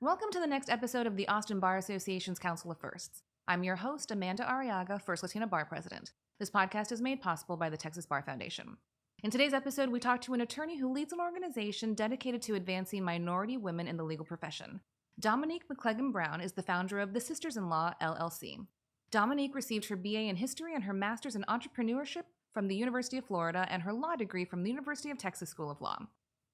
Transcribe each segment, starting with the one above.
Welcome to the next episode of the Austin Bar Association's Council of Firsts. I'm your host, Amanda Arriaga, First Latina Bar President. This podcast is made possible by the Texas Bar Foundation. In today's episode, we talk to an attorney who leads an organization dedicated to advancing minority women in the legal profession. Dominique McLeggan-Brown is the founder of the Sisters-in-Law, LLC. Dominique received her BA in History and her Master's in Entrepreneurship from the University of Florida and her law degree from the University of Texas School of Law.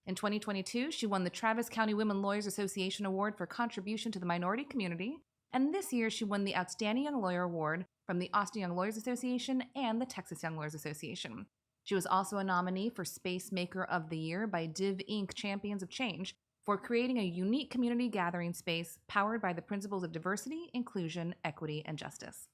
In 2022, she won the Travis County Women Lawyers Association Award for contribution to the minority community, and this year she won the Outstanding Young Lawyer Award from the Austin Young Lawyers Association and the Texas Young Lawyers Association. She was also a nominee for Space Maker of the Year by Div Inc. Champions of Change for creating a unique community gathering space powered by the principles of diversity, inclusion, equity, and justice.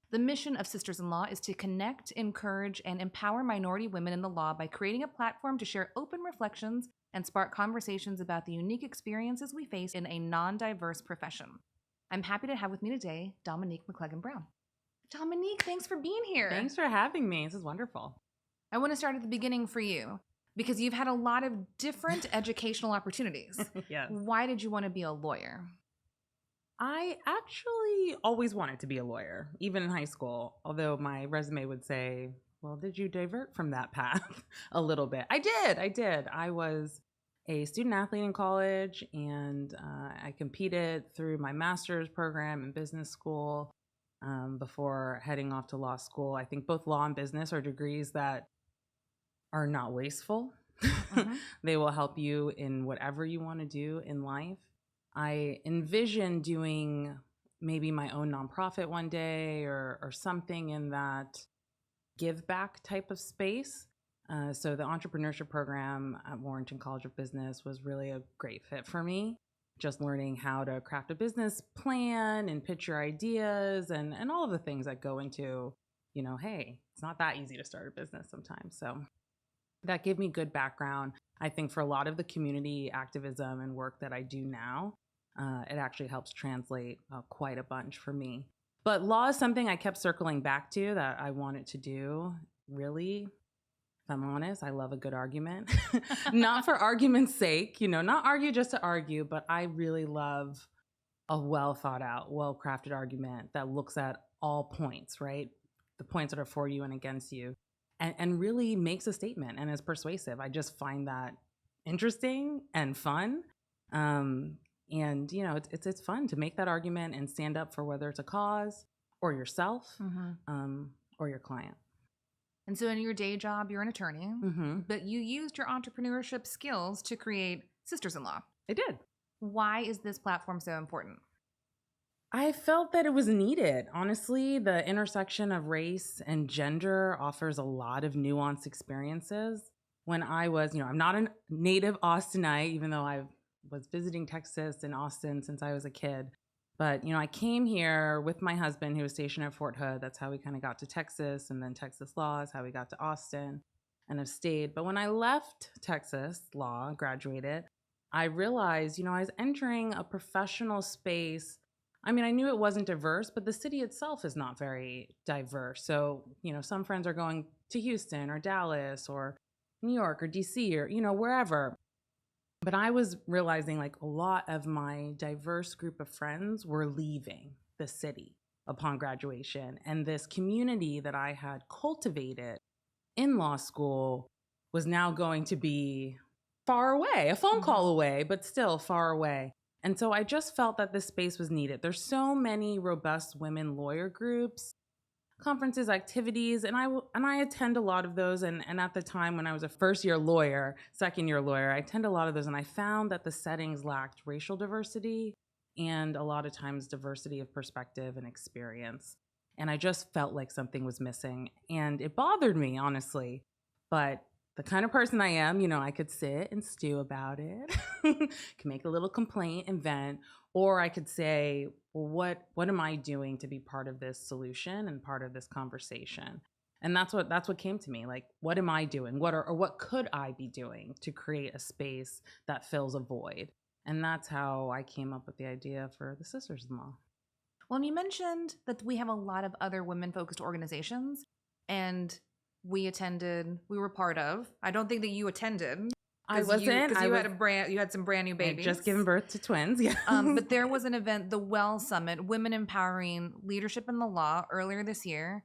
The mission of Sisters-in-Law is to connect, encourage, and empower minority women in the law by creating a platform to share open reflections and spark conversations about the unique experiences we face in a non-diverse profession. I'm happy to have with me today, Dominique McLeggan-Brown. Dominique, thanks for being here. Thanks for having me. This is wonderful. I want to start at the beginning for you because you've had a lot of different educational opportunities. Yes. Why did you want to be a lawyer? I actually always wanted to be a lawyer, even in high school, although my resume would say, well, did you divert from that path a little bit? I did. I was a student athlete in college, and I competed through my master's program in business school before heading off to law school. I think both law and business are degrees that are not wasteful. Mm-hmm. They will help you in whatever you want to do in life. I envision doing maybe my own nonprofit one day or something in that give back type of space. So the entrepreneurship program at Warrington College of Business was really a great fit for me. Just learning how to craft a business plan and pitch your ideas and all of the things that go into, hey, it's not that easy to start a business sometimes. So that gave me good background. I think for a lot of the community activism and work that I do now, it actually helps translate quite a bunch for me. But law is something I kept circling back to that I wanted to do. Really, if I'm honest, I love a good argument. Not for argument's sake, not argue just to argue, but I really love a well thought out, well crafted argument that looks at all points, right? The points that are for you and against you, and really makes a statement and is persuasive. I just find that interesting and fun. And, it's fun to make that argument and stand up for whether it's a cause or yourself or your client. And so in your day job, you're an attorney, but you used your entrepreneurship skills to create Sisters-in-Law. I did. Why is this platform so important? I felt that it was needed. Honestly, the intersection of race and gender offers a lot of nuanced experiences. When I was, I'm not a native Austinite, even though I was visiting Texas and Austin since I was a kid. But, I came here with my husband who was stationed at Fort Hood. That's how we kind of got to Texas. And then Texas Law is how we got to Austin and have stayed. But when I left Texas Law, graduated, I realized, I was entering a professional space. I mean, I knew it wasn't diverse, but the city itself is not very diverse. So, some friends are going to Houston or Dallas or New York or DC or, wherever. But I was realizing a lot of my diverse group of friends were leaving the city upon graduation. And this community that I had cultivated in law school was now going to be far away, a phone call away, but still far away. And so I just felt that this space was needed. There's so many robust women lawyer groups, conferences, activities, and I attend a lot of those. And at the time when I was a first-year lawyer, second-year lawyer, I attend a lot of those. And I found that the settings lacked racial diversity and a lot of times diversity of perspective and experience. And I just felt like something was missing. And it bothered me, honestly. But the kind of person I am, I could sit and stew about it, can make a little complaint and vent, or I could say, well, what am I doing to be part of this solution and part of this conversation? And that's what came to me. What am I doing? What could I be doing to create a space that fills a void? And that's how I came up with the idea for the Sisters-in-Law. Well, and you mentioned that we have a lot of other women-focused organizations, and we were part of. I don't think that you attended, I wasn't. Because you had some brand new I had babies. just given birth to twins. Yeah. But there was an event, the Well Summit, Women Empowering Leadership in the Law, earlier this year.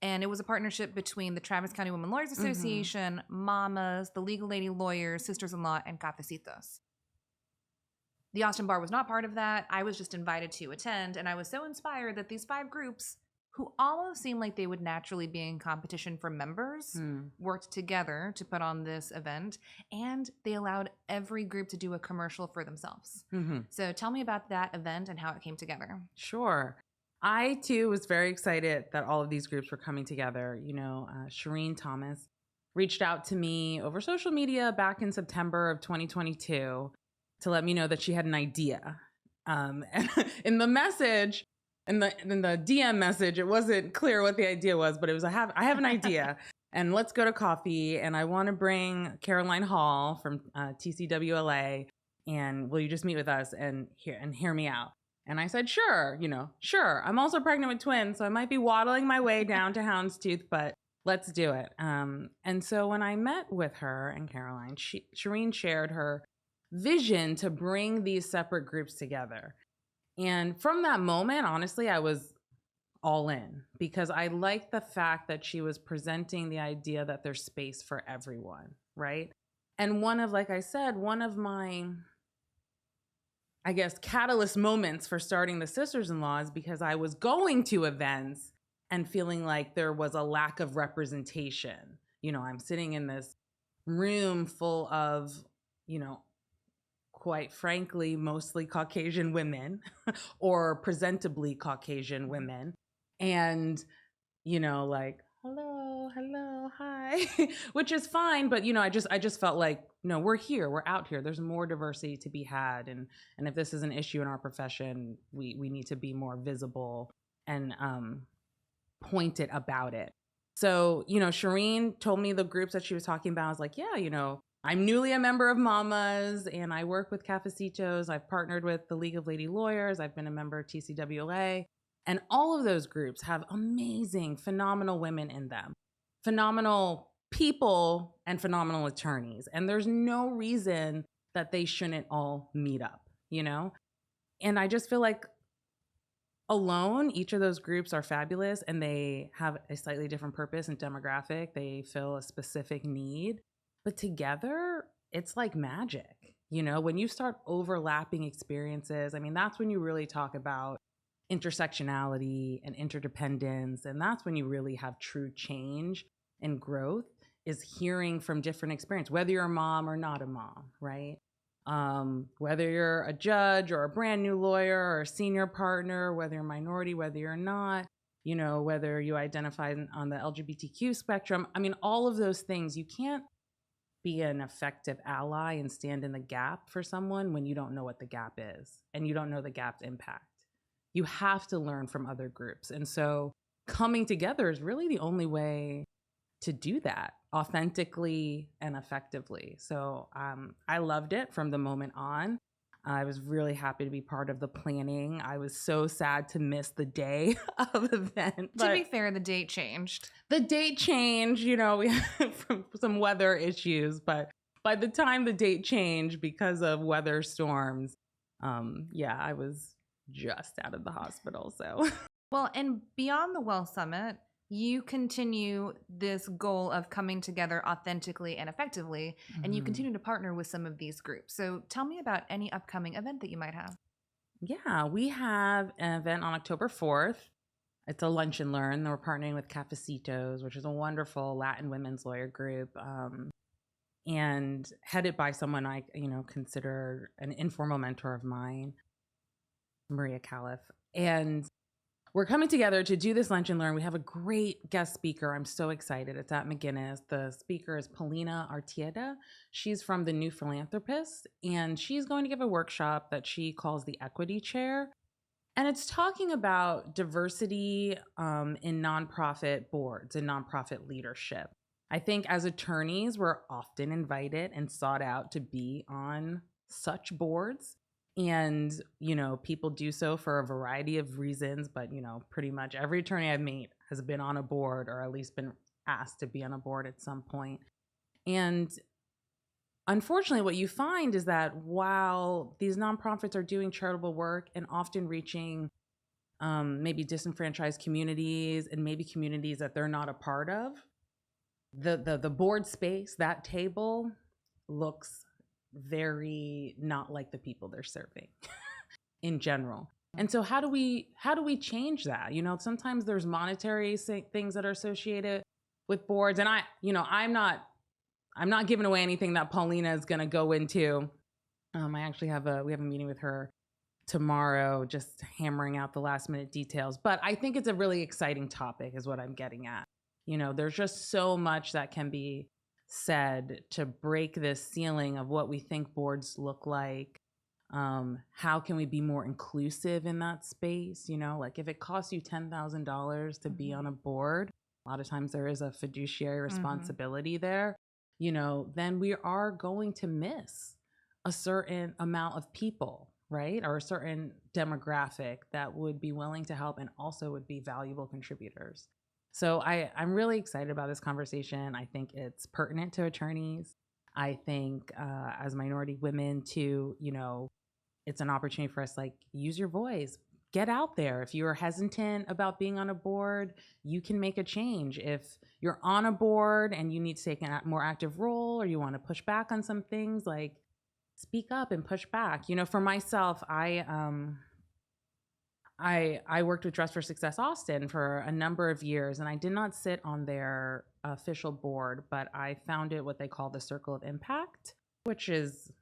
And it was a partnership between the Travis County Women Lawyers Association, Mamas, the Legal Lady Lawyers, Sisters-in-Law, and Cafecitos. The Austin Bar was not part of that. I was just invited to attend, and I was so inspired that these 5 groups, who almost seemed like they would naturally be in competition for members, worked together to put on this event, and they allowed every group to do a commercial for themselves. So tell me about that event and how it came together. Sure. I, too, was very excited that all of these groups were coming together. You know, Shireen Thomas reached out to me over social media back in September of 2022 to let me know that she had an idea. And in the message, in the DM message, it wasn't clear what the idea was, but it was, I have an idea, and let's go to coffee, and I want to bring Caroline Hall from TCWLA, and will you just meet with us and hear me out? And I said, sure, sure. I'm also pregnant with twins, so I might be waddling my way down to Houndstooth, but let's do it. And so when I met with her and Caroline, Shireen shared her vision to bring these separate groups together. And from that moment, honestly, I was all in, because I liked the fact that she was presenting the idea that there's space for everyone, right? And one of my, I guess, catalyst moments for starting the Sisters-in-Law is because I was going to events and feeling like there was a lack of representation. I'm sitting in this room full of, quite frankly, mostly Caucasian women or presentably Caucasian women. And, like, hello, hi, which is fine. But, I just felt like, no, we're here, we're out here. There's more diversity to be had. And if this is an issue in our profession, we need to be more visible and pointed about it. So, Shireen told me the groups that she was talking about. I was like, yeah, I'm newly a member of Mamas, and I work with Cafecitos. I've partnered with the League of Lady Lawyers. I've been a member of TCWLA. And all of those groups have amazing, phenomenal women in them, phenomenal people, and phenomenal attorneys. And there's no reason that they shouldn't all meet up, And I just feel like alone, each of those groups are fabulous, and they have a slightly different purpose and demographic. They fill a specific need. But together, it's like magic. When you start overlapping experiences, that's when you really talk about intersectionality and interdependence. And that's when you really have true change and growth, is hearing from different experiences, whether you're a mom or not a mom, right? Whether you're a judge or a brand new lawyer or a senior partner, whether you're a minority, whether you're not, whether you identify on the LGBTQ spectrum. All of those things. You can't be an effective ally and stand in the gap for someone when you don't know what the gap is and you don't know the gap's impact. You have to learn from other groups. And so coming together is really the only way to do that authentically and effectively. So I loved it from the moment on. I was really happy to be part of the planning. I was so sad to miss the day of the event. To be fair, the date changed. The date changed, we had some weather issues, but by the time the date changed because of weather storms, I was just out of the hospital. So, well, and beyond the Well Summit, you continue this goal of coming together authentically and effectively, and you continue to partner with some of these groups. So tell me about any upcoming event that you might have. Yeah, we have an event on October 4th. It's a lunch and learn. We're partnering with Cafecitos, which is a wonderful Latin women's lawyer group, and headed by someone I, consider an informal mentor of mine, Maria Califf. And we're coming together to do this lunch and learn. We have a great guest speaker. I'm so excited. It's at McGinnis. The speaker is Paulina Artieda. She's from the New Philanthropist, and she's going to give a workshop that she calls the Equity Chair. And it's talking about diversity in nonprofit boards and nonprofit leadership. I think as attorneys, we're often invited and sought out to be on such boards. And, people do so for a variety of reasons, but, pretty much every attorney I've met has been on a board or at least been asked to be on a board at some point. And unfortunately, what you find is that while these nonprofits are doing charitable work and often reaching maybe disenfranchised communities and maybe communities that they're not a part of, the board space, that table looks very not like the people they're serving in general. And so how do we change that? You know, sometimes there's monetary things that are associated with boards, and I'm not giving away anything that Paulina is going to go into. I actually we have a meeting with her tomorrow, just hammering out the last minute details. But I think it's a really exciting topic is what I'm getting at. You know, there's just so much that can be said to break this ceiling of what we think boards look like. How can we be more inclusive in that space? You know, like if it costs you $10,000 to be on a board, a lot of times there is a fiduciary responsibility there, you know, then we are going to miss a certain amount of people, right? Or a certain demographic that would be willing to help and also would be valuable contributors. So I'm really excited about this conversation. I think it's pertinent to attorneys. I think as minority women too, you know, it's an opportunity for us, like, use your voice, get out there. If you're hesitant about being on a board, you can make a change. If you're on a board and you need to take a more active role or you want to push back on some things, like, speak up and push back. You know, for myself, I worked with Dress for Success Austin for a number of years, and I did not sit on their official board, but I founded what they call the Circle of Impact, which is,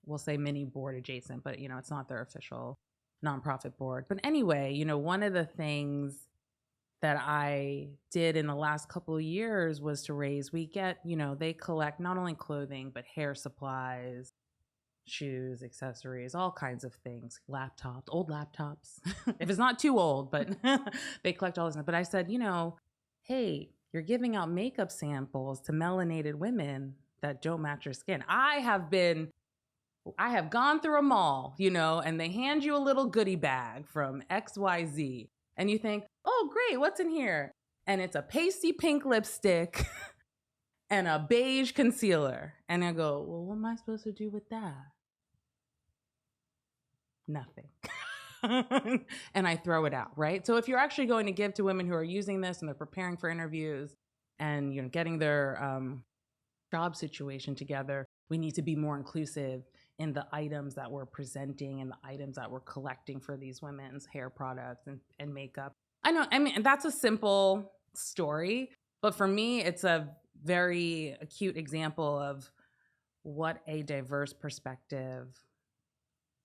we'll say, mini board adjacent, but, you know, it's not their official nonprofit board. But anyway, you know, one of the things that I did in the last couple of years was to we get, you know, they collect not only clothing, but hair supplies, shoes, accessories, all kinds of things, laptops, old laptops, if it's not too old, but they collect all this stuff. But I said, you know, hey, you're giving out makeup samples to melanated women that don't match your skin. I have gone through a mall, you know, and they hand you a little goodie bag from XYZ, and you think, oh, great, what's in here? And it's a pasty pink lipstick and a beige concealer. And I go, well, what am I supposed to do with that? Nothing. And I throw it out, right? So if you're actually going to give to women who are using this and they're preparing for interviews and, you know, getting their job situation together, we need to be more inclusive in the items that we're presenting and the items that we're collecting for these women's hair products and makeup. I mean, that's a simple story, but for me, it's a very acute example of what a diverse perspective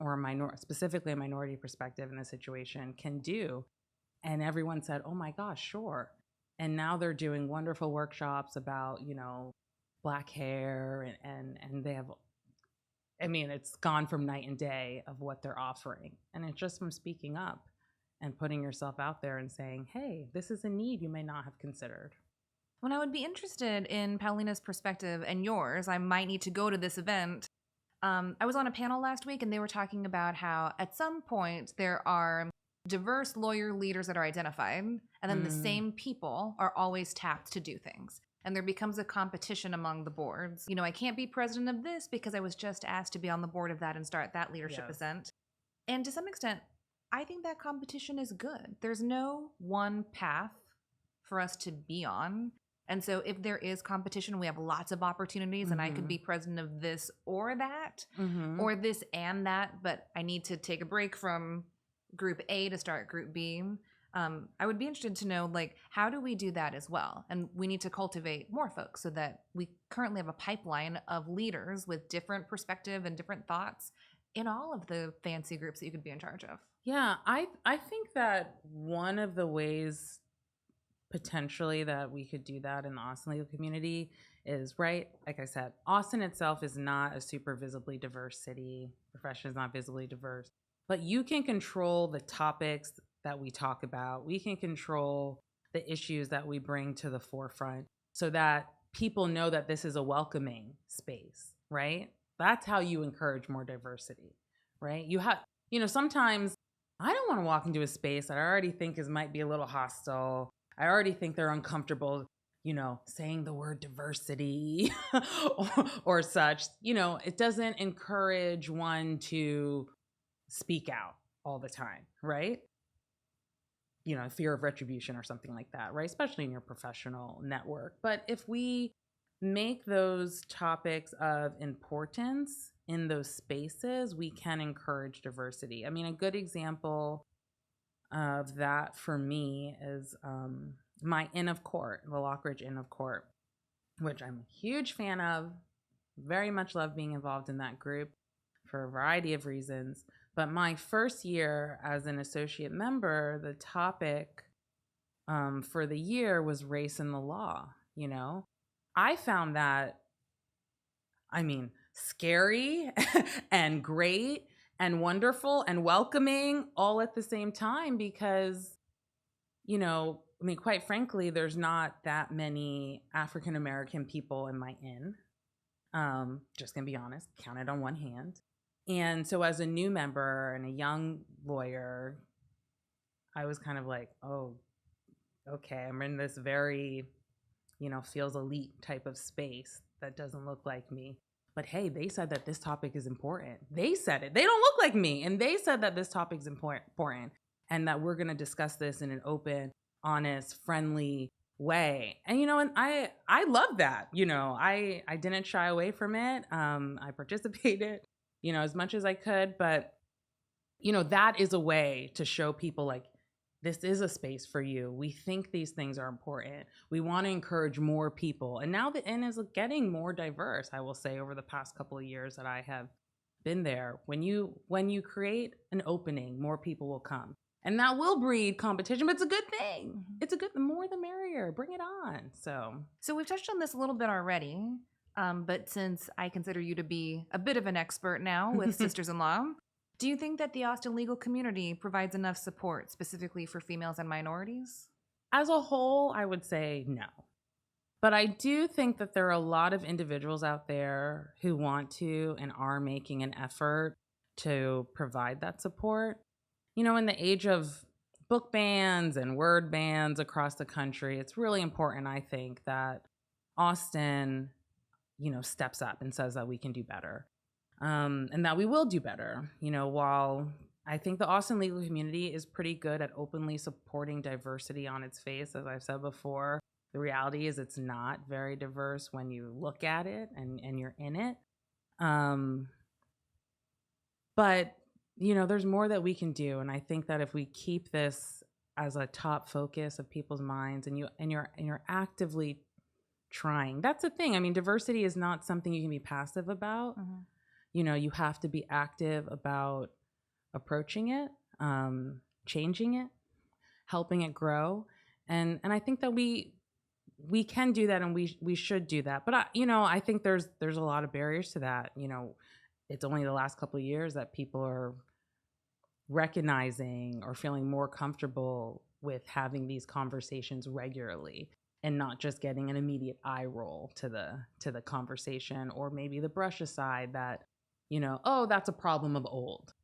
or specifically a minority perspective in a situation can do. And everyone said, oh my gosh, sure. And now they're doing wonderful workshops about, you know, Black hair and they have, I mean, it's gone from night and day of what they're offering. And it's just from speaking up and putting yourself out there and saying, hey, this is a need you may not have considered. When I would be interested in Paulina's perspective and yours, I might need to go to this event. I was on a panel last week and they were talking about how at some point there are diverse lawyer leaders that are identified, and then the same people are always tapped to do things. And there becomes a competition among the boards. You know, I can't be president of this because I was just asked to be on the board of that and start that leadership ascent. And to some extent, I think that competition is good. There's no one path for us to be on. And so if there is competition, we have lots of opportunities, and I could be president of this or that, or this and that, but I need to take a break from group A to start group B. I would be interested to know, like, how do we do that as well? And we need to cultivate more folks so that we currently have a pipeline of leaders with different perspective and different thoughts in all of the fancy groups that you could be in charge of. Yeah, I think that one of the ways potentially that we could do that in the Austin legal community is, right, like I said, Austin itself is not a super visibly diverse city. Profession is not visibly diverse. But you can control the topics that we talk about. We can control the issues that we bring to the forefront so that people know that this is a welcoming space, right? That's how you encourage more diversity, right? You know, sometimes I don't want to walk into a space that I already think might be a little hostile. I already think they're uncomfortable, saying the word diversity or such, it doesn't encourage one to speak out all the time, right? Fear of retribution or something like that, right? Especially in your professional network. But if we make those topics of importance in those spaces, we can encourage diversity. I mean, a good example of that for me is my Inn of Court, the Lockridge Inn of Court, which I'm a huge fan of. Very much love being involved in that group for a variety of reasons. But my first year as an associate member, the topic for the year was race in the law. I found that, scary and great and wonderful and welcoming all at the same time because, quite frankly, there's not that many African American people in my inn. Just gonna be honest, counted on one hand. And so as a new member and a young lawyer, I was kind of like, oh, okay, I'm in this very, feels elite type of space that doesn't look like me. But hey, they said that this topic is important. They said it. They don't look like me. And they said that this topic is important and that we're going to discuss this in an open, honest, friendly way. And, and I love that. I didn't shy away from it. I participated, as much as I could. But, that is a way to show people like, this is a space for you. We think these things are important. We want to encourage more people. And now the inn is getting more diverse, I will say, over the past couple of years that I have been there. When you create an opening, more people will come. And that will breed competition, but it's a good thing. It's the more the merrier. Bring it on. So we've touched on this a little bit already, but since I consider you to be a bit of an expert now with Sisters-in-Law, do you think that the Austin legal community provides enough support specifically for females and minorities? As a whole, I would say no. But I do think that there are a lot of individuals out there who want to and are making an effort to provide that support. In the age of book bans and word bans across the country, it's really important, I think, that Austin, steps up and says that we can do better. And that we will do better. While I think the Austin legal community is pretty good at openly supporting diversity on its face, as I've said before, the reality is it's not very diverse when you look at it and you're in it. But, there's more that we can do. And I think that if we keep this as a top focus of people's minds and you're actively trying, that's the thing. Diversity is not something you can be passive about. Mm-hmm. You have to be active about approaching it, changing it, helping it grow. And I think that we can do that and we should do that. But I think there's a lot of barriers to that. It's only the last couple of years that people are recognizing or feeling more comfortable with having these conversations regularly and not just getting an immediate eye roll to the conversation, or maybe the brush aside that, oh, that's a problem of old.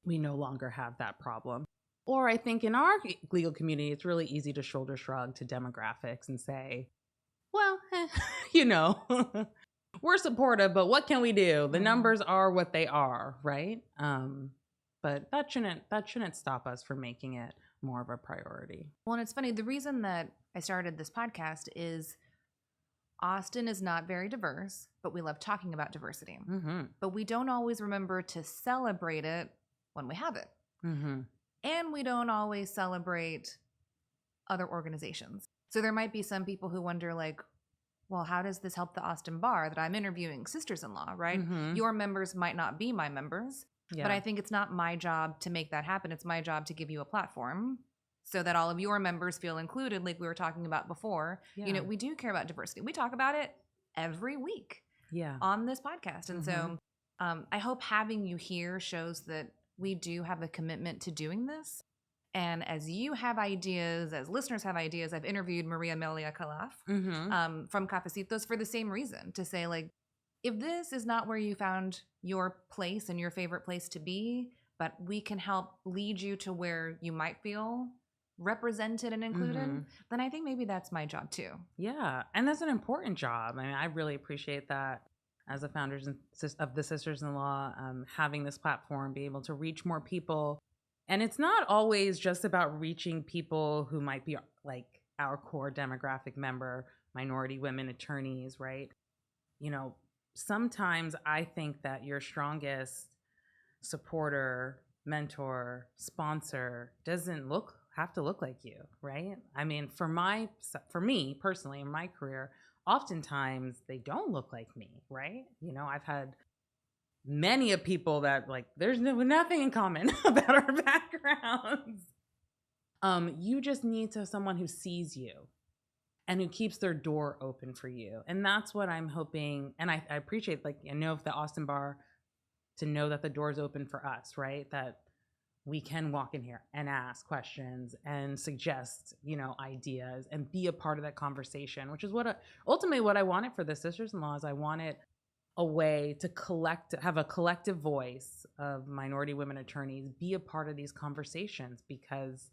We no longer have that problem. Or I think in our legal community, it's really easy to shoulder shrug to demographics and say, well, we're supportive, but what can we do? The numbers are what they are, right? But that shouldn't stop us from making it more of a priority. Well, and it's funny, the reason that I started this podcast is Austin is not very diverse, but we love talking about diversity. Mm-hmm. But we don't always remember to celebrate it when we have it. Mm-hmm. And we don't always celebrate other organizations. So there might be some people who wonder, like, well, how does this help the Austin Bar that I'm interviewing Sisters-in-Law, right? Mm-hmm. Your members might not be my members, but I think it's not my job to make that happen. It's my job to give you a platform so that all of your members feel included, like we were talking about before. Yeah. We do care about diversity. We talk about it every week on this podcast. And so I hope having you here shows that we do have a commitment to doing this. And as you have ideas, as listeners have ideas, I've interviewed Maria Amelia Calaf from Cafecitos for the same reason, to say, like, if this is not where you found your place and your favorite place to be, but we can help lead you to where you might feel represented and included, then I think maybe that's my job too. Yeah. And that's an important job. I mean, I really appreciate that as the founders of the Sisters-in-Law, having this platform, be able to reach more people. And it's not always just about reaching people who might be like our core demographic member, minority women attorneys, right? Sometimes I think that your strongest supporter, mentor, sponsor doesn't have to look like you, right? I mean, for me personally in my career, oftentimes they don't look like me, right? I've had many of people that like there's nothing in common about our backgrounds. You just need someone who sees you and who keeps their door open for you. And that's what I'm hoping. And I appreciate, like, I know if the Austin Bar, to know that the door's open for us, right? That we can walk in here and ask questions and suggest, ideas and be a part of that conversation, which is ultimately what I wanted for the Sisters-in-Law. Is I wanted a way to have a collective voice of minority women attorneys be a part of these conversations, because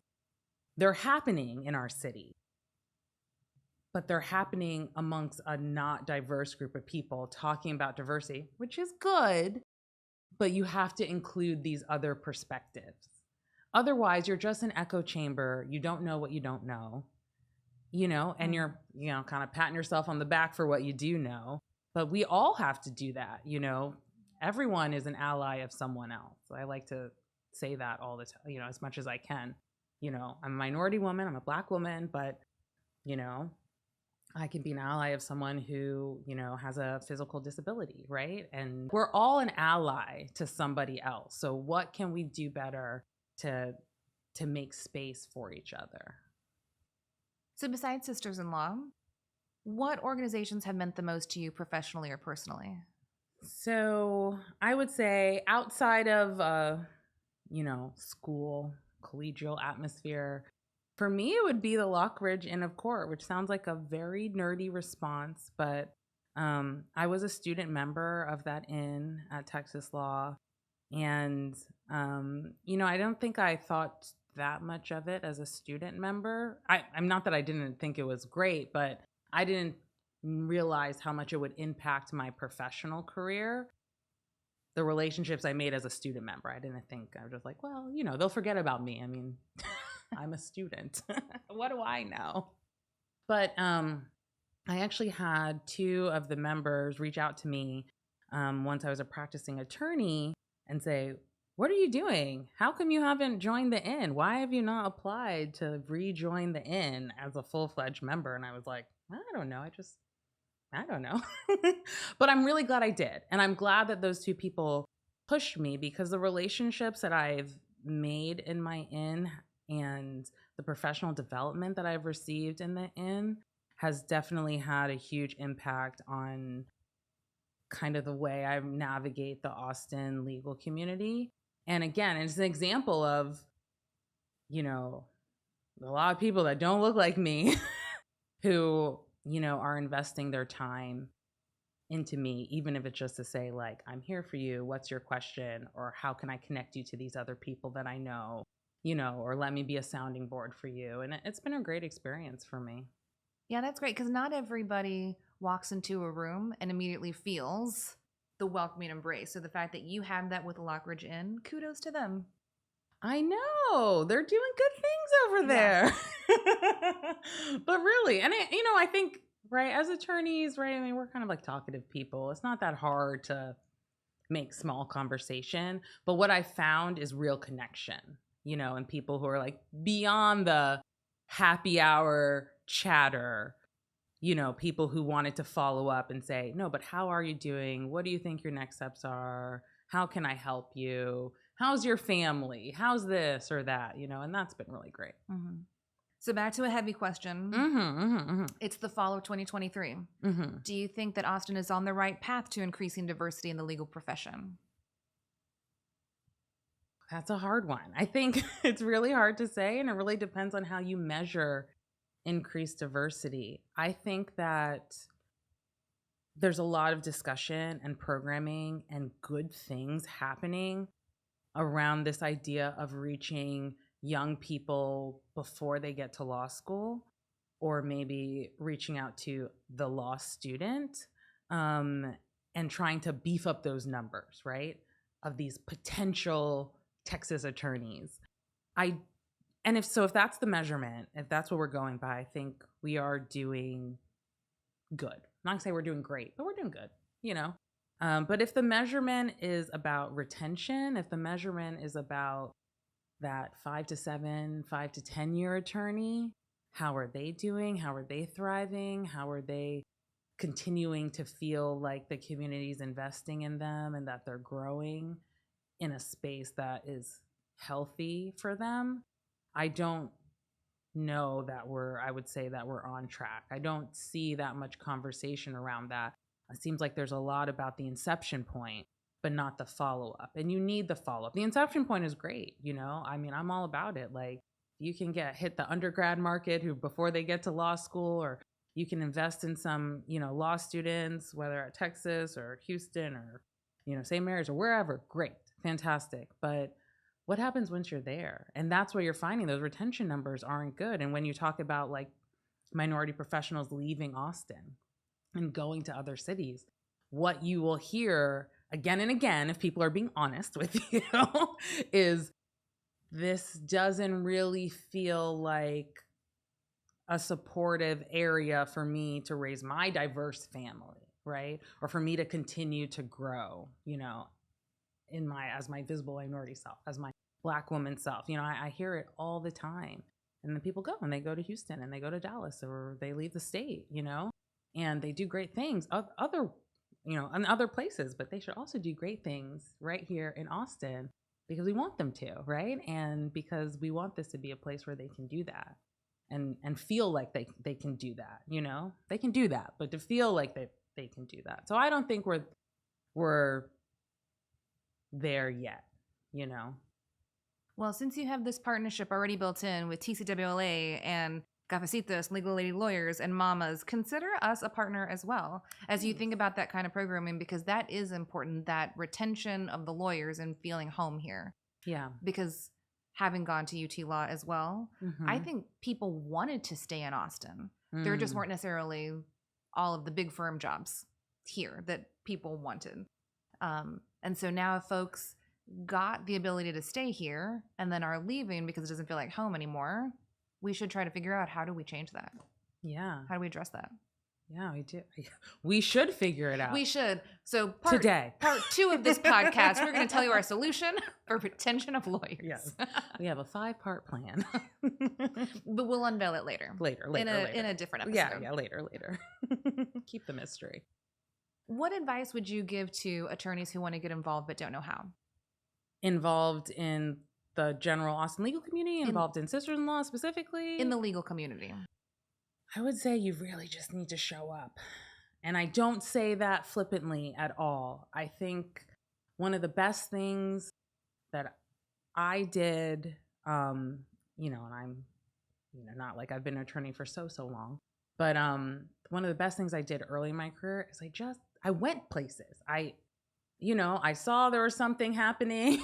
they're happening in our city, but they're happening amongst a not diverse group of people talking about diversity, which is good, but you have to include these other perspectives. Otherwise, you're just an echo chamber. You don't know what you don't know, and you're, kind of patting yourself on the back for what you do know. But we all have to do that, Everyone is an ally of someone else. I like to say that all the time, as much as I can. I'm a minority woman, I'm a Black woman, but, I can be an ally of someone who, has a physical disability, right? And we're all an ally to somebody else. So what can we do better to make space for each other? So besides Sisters-in-Law, what organizations have meant the most to you professionally or personally? So I would say outside of, school, collegial atmosphere, for me, it would be the Lockridge Inn of Court, which sounds like a very nerdy response, but I was a student member of that inn at Texas Law. And, I don't think I thought that much of it as a student member. I'm not that I didn't think it was great, but I didn't realize how much it would impact my professional career. The relationships I made as a student member, I didn't think, I was just like, well, they'll forget about me. I mean, I'm a student. What do I know? But I actually had two of the members reach out to me once I was a practicing attorney and say, what are you doing? How come you haven't joined the inn? Why have you not applied to rejoin the inn as a full-fledged member? And I was like, I don't know. I don't know. But I'm really glad I did. And I'm glad that those two people pushed me, because the relationships that I've made in my inn and the professional development that I've received in the inn has definitely had a huge impact on kind of the way I navigate the Austin legal community. And again, it's an example of, a lot of people that don't look like me who, are investing their time into me, even if it's just to say, like, I'm here for you. What's your question? Or how can I connect you to these other people that I know, or let me be a sounding board for you. And it's been a great experience for me. Yeah, that's great, because not everybody walks into a room and immediately feels the welcoming embrace. So the fact that you had that with the Lockridge Inn, kudos to them. I know. They're doing good things over there. Yeah. But really, and I think, right, as attorneys, right, I mean, we're kind of like talkative people. It's not that hard to make small conversation. But what I found is real connection, and people who are like beyond the happy hour chatter, people who wanted to follow up and say, no, but how are you doing? What do you think your next steps are? How can I help you? How's your family? How's this or that? And that's been really great. Mm-hmm. So back to a heavy question. It's the fall of 2023. Do you think that Austin is on the right path to increasing diversity in the legal profession? That's a hard one. I think it's really hard to say, and it really depends on how you measure increased diversity. I think that there's a lot of discussion and programming and good things happening around this idea of reaching young people before they get to law school, or maybe reaching out to the law student, and trying to beef up those numbers, right? Of these potential Texas attorneys. If that's the measurement, if that's what we're going by, I think we are doing good. I'm not gonna say we're doing great, but we're doing good, you know? But if the measurement is about retention, if the measurement is about that 5 to 7, 5 to 10 year attorney, how are they doing? How are they thriving? How are they continuing to feel like the community's investing in them and that they're growing in a space that is healthy for them? I don't know that I would say that we're on track. I don't see that much conversation around that. It seems like there's a lot about the inception point, but not the follow-up. And you need the follow-up. The inception point is great, you know? I mean, I'm all about it. Like, you can hit the undergrad market who before they get to law school, or you can invest in some, law students, whether at Texas or Houston or, St. Mary's or wherever. Great, fantastic. But what happens once you're there? And that's where you're finding those retention numbers aren't good. And when you talk about like minority professionals leaving Austin and going to other cities, what you will hear again and again, if people are being honest with you, is this doesn't really feel like a supportive area for me to raise my diverse family, right? Or for me to continue to grow, as my visible minority self, as my Black woman self. I hear it all the time. And then people go and they go to Houston and they go to Dallas, or they leave the state, and they do great things in other places, but they should also do great things right here in Austin because we want them to, right? And because we want this to be a place where they can do that and feel like they can do that, they can do that, but to feel like they can do that. So I don't think we're there yet, Well, since you have this partnership already built in with TCWLA and Cafecitos, Legal Lady Lawyers, and Mamas, consider us a partner as well as you think about that kind of programming, because that is important, that retention of the lawyers and feeling home here. Yeah. Because having gone to UT Law as well, I think people wanted to stay in Austin. There just weren't necessarily all of the big firm jobs here that people wanted. And so now if folks got the ability to stay here and then are leaving because it doesn't feel like home anymore, we should try to figure out, how do we change that? Yeah. How do we address that? Yeah, we do. We should figure it out. We should. So part 2 of this podcast, we're going to tell you our solution for retention of lawyers. Yes. We have a 5-part plan. But we'll unveil it later. Later. In a different episode. Yeah, later. Keep the mystery. What advice would you give to attorneys who want to get involved but don't know how? Involved in the general Austin legal community, involved in sisters-in-law specifically? In the legal community. I would say you really just need to show up. And I don't say that flippantly at all. I think one of the best things that I did, and I'm, not like I've been an attorney for so long, but one of the best things I did early in my career is I went places. I saw there was something happening,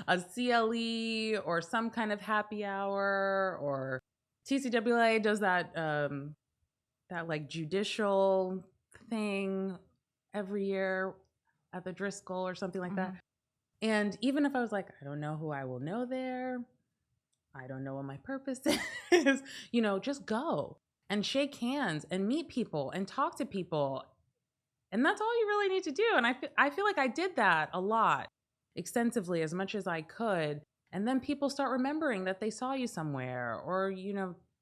a CLE or some kind of happy hour, or TCWA does that like judicial thing every year at the Driscoll or something like that. And even if I was like, I don't know who I will know there, I don't know what my purpose is, just go and shake hands and meet people and talk to people. And that's all you really need to do. And I feel like I did that a lot, extensively, as much as I could. And then people start remembering that they saw you somewhere, or,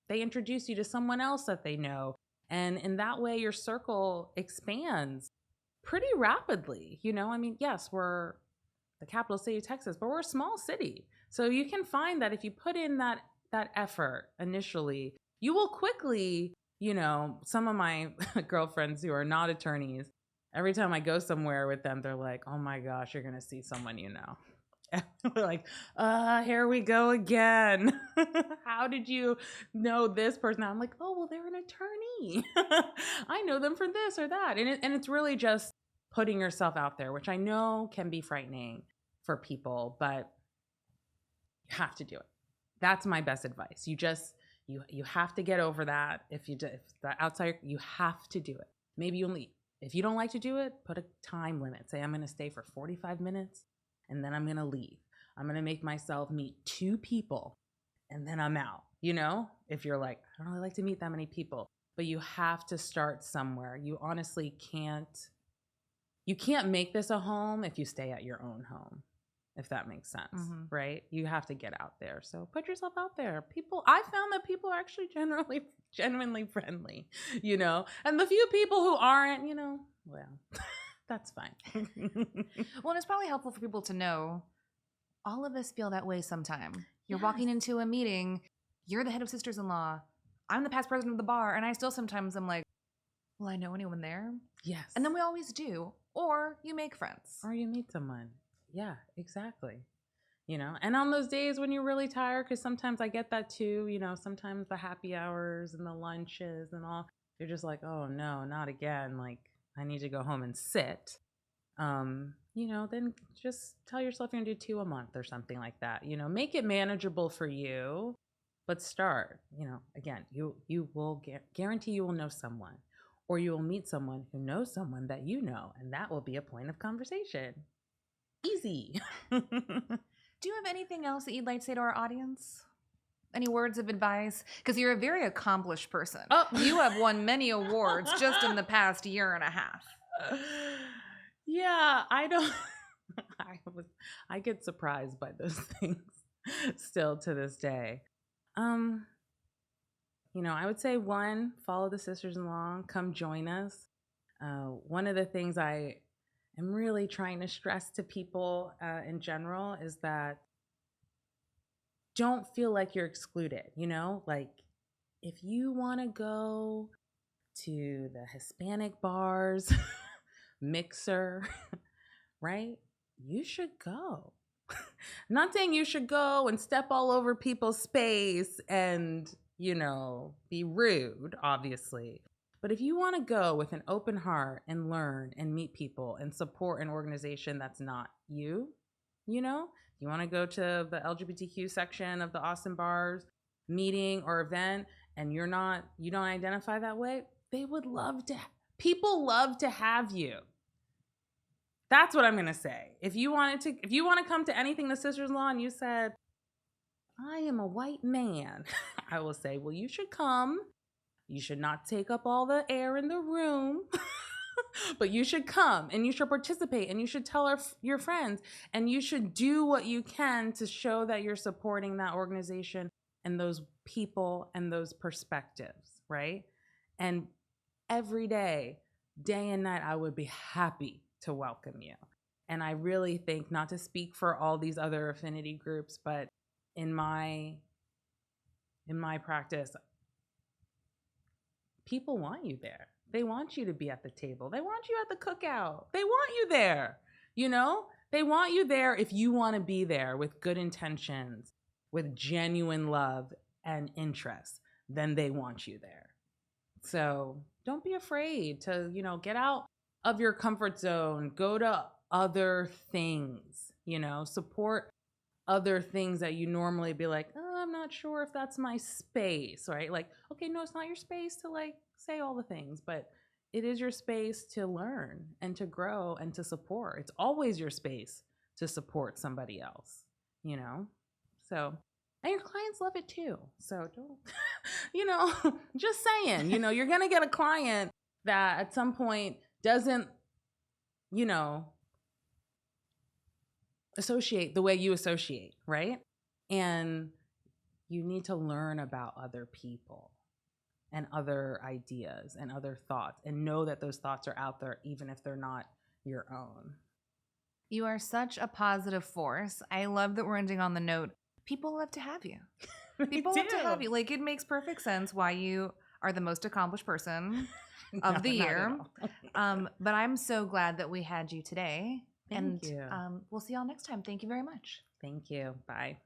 they introduce you to someone else that they know. And in that way, your circle expands pretty rapidly. Yes, we're the capital city of Texas, but we're a small city. So you can find that if you put in that effort initially, you will quickly, some of my girlfriends who are not attorneys, every time I go somewhere with them, they're like, oh my gosh, you're going to see someone And we're like, here we go again. How did you know this person? I'm like, oh, well, they're an attorney. I know them for this or that. And it's really just putting yourself out there, which I know can be frightening for people, but you have to do it. That's my best advice. You have to get over that. If the outside, you have to do it. Maybe if you don't like to do it, put a time limit. Say, I'm going to stay for 45 minutes and then I'm going to leave. I'm going to make myself meet 2 people and then I'm out. If you're like, I don't really like to meet that many people, but you have to start somewhere. You honestly can't make this a home if you stay at your own home, if that makes sense, right? You have to get out there. So put yourself out there. I found that people are actually genuinely friendly, and the few people who aren't, well, that's fine. Well, and it's probably helpful for people to know all of us feel that way sometime. You're Yes. walking into a meeting, you're the head of sisters-in-law, I'm the past president of the bar, and I still sometimes am like, will I know anyone there? Yes. And then we always do. Or you make friends. Or you meet someone. Yeah, exactly. And on those days when you're really tired, because sometimes I get that too, sometimes the happy hours and the lunches and all, you're just like, oh no, not again. Like, I need to go home and sit. Then just tell yourself you're going to do 2 a month or something like that. Make it manageable for you, but start. Again, you will guarantee you will know someone, or you will meet someone who knows someone that you know, and that will be a point of conversation. Easy. Do you have anything else that you'd like to say to our audience? Any words of advice? Because you're a very accomplished person. Oh. You have won many awards just in the past year and a half. Yeah, I get surprised by those things still to this day. I would say 1, follow the sisters-in-law, come join us. One of the things I am really trying to stress to people in general is that don't feel like you're excluded, like if you want to go to the Hispanic bars, Mixer, right? You should go. I'm not saying you should go and step all over people's space and, be rude, obviously. But if you want to go with an open heart and learn and meet people and support an organization that's not you, you want to go to the LGBTQ section of the Austin Bars meeting or event and you don't identify that way, people love to have you. That's what I'm going to say. If you want to come to anything the sisters-in-law and you said, I am a white man, I will say, well, you should come. You should not take up all the air in the room, but you should come and you should participate and you should tell your friends and you should do what you can to show that you're supporting that organization and those people and those perspectives, right? And every day and night, I would be happy to welcome you. And I really think, not to speak for all these other affinity groups, but in my practice, people want you there. They want you to be at the table. They want you at the cookout. They want you there. They want you there if you want to be there with good intentions, with genuine love and interest, then they want you there. So don't be afraid to, get out of your comfort zone, go to other things, support other things that you normally be like, oh, I'm not sure if that's my space, right? Like, okay, no, it's not your space to say all the things, but it is your space to learn and to grow and to support. It's always your space to support somebody else, So, and your clients love it too. So don't, just saying, you're going to get a client that at some point doesn't, associate the way you associate, right? And you need to learn about other people and other ideas and other thoughts and know that those thoughts are out there, even if they're not your own. You are such a positive force. I love that we're ending on the note, people love to have you. People love to have you. Like, it makes perfect sense why you are the most accomplished person of the year. But I'm so glad that we had you today. Thank you. We'll see y'all next time. Thank you very much. Thank you. Bye.